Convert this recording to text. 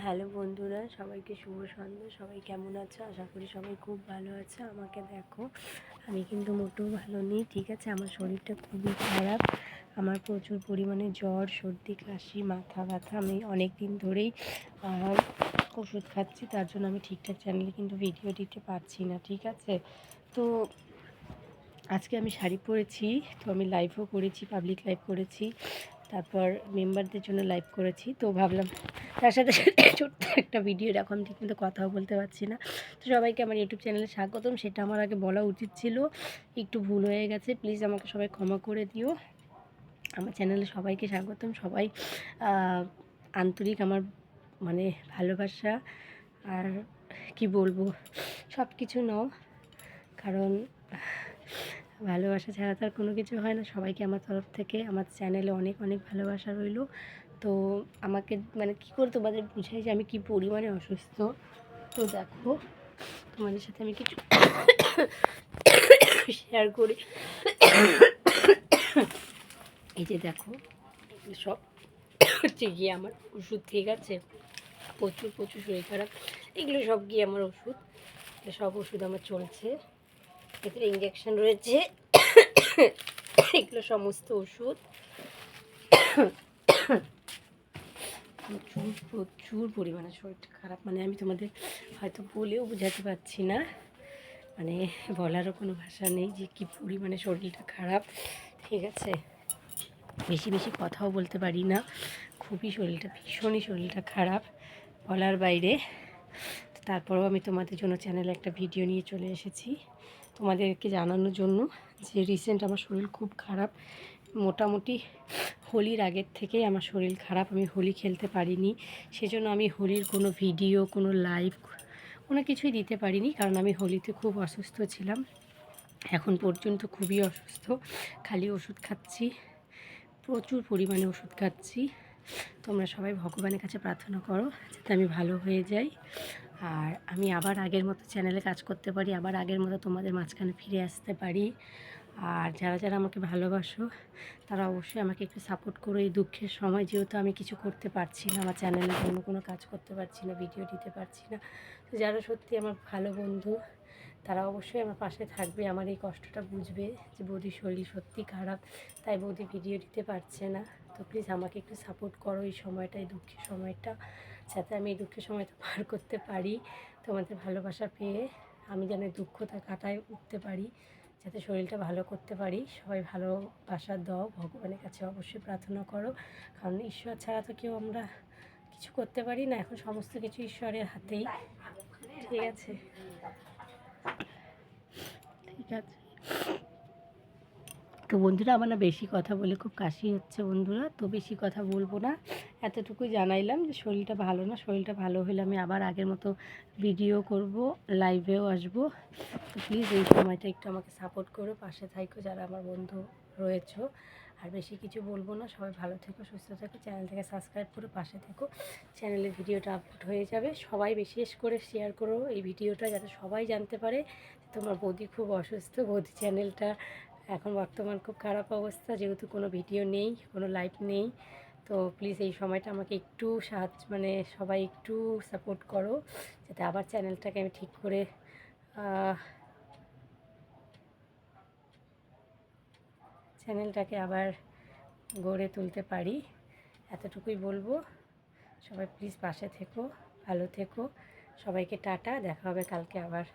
Hello বন্ধুরা, সবাইকে শুভ সন্ধ্যা। সবাই কেমন আছো? আশা করি সবাই খুব ভালো আছে। আমাকে দেখো, আমি কিন্তু মোটেও ভালো নেই, ঠিক আছে? আমার শরীরটা খুবই খারাপ। আমার প্রচুর পরিমাণে জ্বর, সর্দি, কাশি, মাথা ব্যথা। আমি অনেক দিন ধরেই ওষুধ খাচ্ছি, তার জন্য আমি ঠিকঠাক চ্যানেলে কিন্তু ভিডিও দিতে পারছি না, ঠিক আছে? তো আজকে আমি শাড়ি পরেছি, তো আমি লাইভও করেছি, পাবলিক লাইভ করেছি, তারপর মেম্বারদের জন্য লাইভ করেছি। তো ভাবলাম তার সাথে সাথে ছোট্ট একটা ভিডিও, এরকম ঠিক মতো কথাও বলতে পারছি না। তো সবাইকে আমার ইউটিউব চ্যানেলে স্বাগতম, সেটা আমার আগে বলা উচিত ছিল, একটু ভুল হয়ে গেছে। প্লিজ আমাকে সবাই ক্ষমা করে দিও। আমার চ্যানেলে সবাইকে স্বাগতম। সবাই আন্তরিক আমার মানে ভালোবাসা, আর কি বলবো, সব কিছু নাও, কারণ ভালোবাসা ছাড়া তো আর কোনো কিছু হয় না। সবাইকে আমার তরফ থেকে আমার চ্যানেলে অনেক অনেক ভালোবাসা রইল। তো আমাকে মানে কী করে তোমাদের বুঝাই যে আমি কী পরিমাণে অসুস্থ। তো দেখো, তোমাদের সাথে আমি কিছু শেয়ার করি। এই যে দেখো, এগুলো সব হচ্ছে গিয়ে আমার ওষুধ, ঠিক আছে? প্রচুর প্রচুর শরীর খারাপ, এগুলো সব গিয়ে আমার ওষুধ। সব ওষুধ আমার চলছে, এতে ইঞ্জেকশন রয়েছে, এগুলো সমস্ত ওষুধ। প্রচুর প্রচুর পরিমাণে শরীরটা খারাপ, মানে আমি তোমাদের হয়তো বলেও বোঝাতে পারছি না, মানে বলারও কোনো ভাষা নেই যে কী পরিমাণে শরীরটা খারাপ, ঠিক আছে? বেশি বেশি কথাও বলতে পারি না, খুবই শরীরটা, ভীষণই শরীরটা খারাপ, বলার বাইরে। তারপরেও আমি তোমাদের জন্য চ্যানেলে একটা ভিডিও নিয়ে চলে এসেছি, তোমাদেরকে জানানোর জন্য যে রিসেন্ট আমার শরীর খুব খারাপ। মোটামুটি হোলির আগের থেকেই আমার শরীর খারাপ, আমি হোলি খেলতে পারিনি, সেজন্য আমি হোলির কোনো ভিডিও, কোনো লাইভ, কোনো কিছুই দিতে পারিনি, কারণ আমি হোলিতে খুব অসুস্থ ছিলাম। এখন পর্যন্ত খুবই অসুস্থ, খালি ওষুধ খাচ্ছি, প্রচুর পরিমাণে ওষুধ খাচ্ছি। তোমরা সবাই ভগবানের কাছে প্রার্থনা করো যাতে আমি ভালো হয়ে যাই, আর আমি আবার আগের মতো চ্যানেলে কাজ করতে পারি, আবার আগের মতো তোমাদের মাঝখানে ফিরে আসতে পারি। আর যারা যারা আমাকে ভালোবাসো তারা অবশ্যই আমাকে একটু সাপোর্ট করো এই দুঃখের সময়, যেহেতু আমি কিছু করতে পারছি না, আমার চ্যানেলের জন্য কোনো কাজ করতে পারছি না, ভিডিও দিতে পারছি না। তো যারা সত্যি আমার ভালো বন্ধু তারা অবশ্যই আমার পাশে থাকবে, আমার এই কষ্টটা বুঝবে যে বৌদির শরীর সত্যি খারাপ, তাই বৌদি ভিডিও দিতে পারছে না। তো প্লিজ আমাকে একটু সাপোর্ট করো এই সময়টা, এই দুঃখের সময়টা, যাতে আমি এই দুঃখের সময়টা পার করতে পারি, তোমাদের ভালোবাসা পেয়ে আমি যেন দুঃখটা কাটায় উঠতে পারি, যাতে শরীরটা ভালো করতে পারি। সবাই ভালোবাসা দাও, ভগবানের কাছে অবশ্যই প্রার্থনা করো, কারণ ঈশ্বর ছাড়া তো কেউ আমরা কিছু করতে পারি না, এখন সমস্ত কিছু ঈশ্বরের হাতেই, ঠিক আছে? ঠিক আছে। তো বন্ধুরা, আমার না বেশি কথা বলে খুব কাশি হচ্ছে বন্ধুরা, তো বেশি কথা বলবো না, এতটুকুই জানাইলাম যে শরীরটা ভালো না, শরীরটা ভালো হলে আমি আবার আগের মতো ভিডিও করব, লাইভেও আসব। তো প্লিজ এই সময়টা একটু আমাকে সাপোর্ট করো, পাশে থাকো যারা আমার বন্ধু রয়েছো। আর বেশি কিছু বলবো না, সবাই ভালো থেকো, সুস্থ থেকো, চ্যানেলটাকে সাবস্ক্রাইব করে পাশে থেকো, চ্যানেলে ভিডিওটা আপলোড হয়ে যাবে। সবাই বিশেষ করে শেয়ার করো এই ভিডিওটা, যাতে সবাই জানতে পারে তোমার বৌদি খুব অসুস্থ, বৌদি চ্যানেলটা এখন বর্তমান খুব খারাপ অবস্থা, যেহেতু কোনো ভিডিও নেই, কোনো লাইভ নেই। তো প্লিজ এই সময়টা আমাকে একটু সাহায্য, মানে সবাই একটু সাপোর্ট করো, যাতে আবার চ্যানেলটাকে আমি ঠিক করে চ্যানেলটাকে আবার গড়ে তুলতে পারি, এতটুকুই বলবো। সবাই প্লিজ পাশে থেকো, ভালো থেকো, সবাইকে টাটা, দেখা হবে কালকে আবার।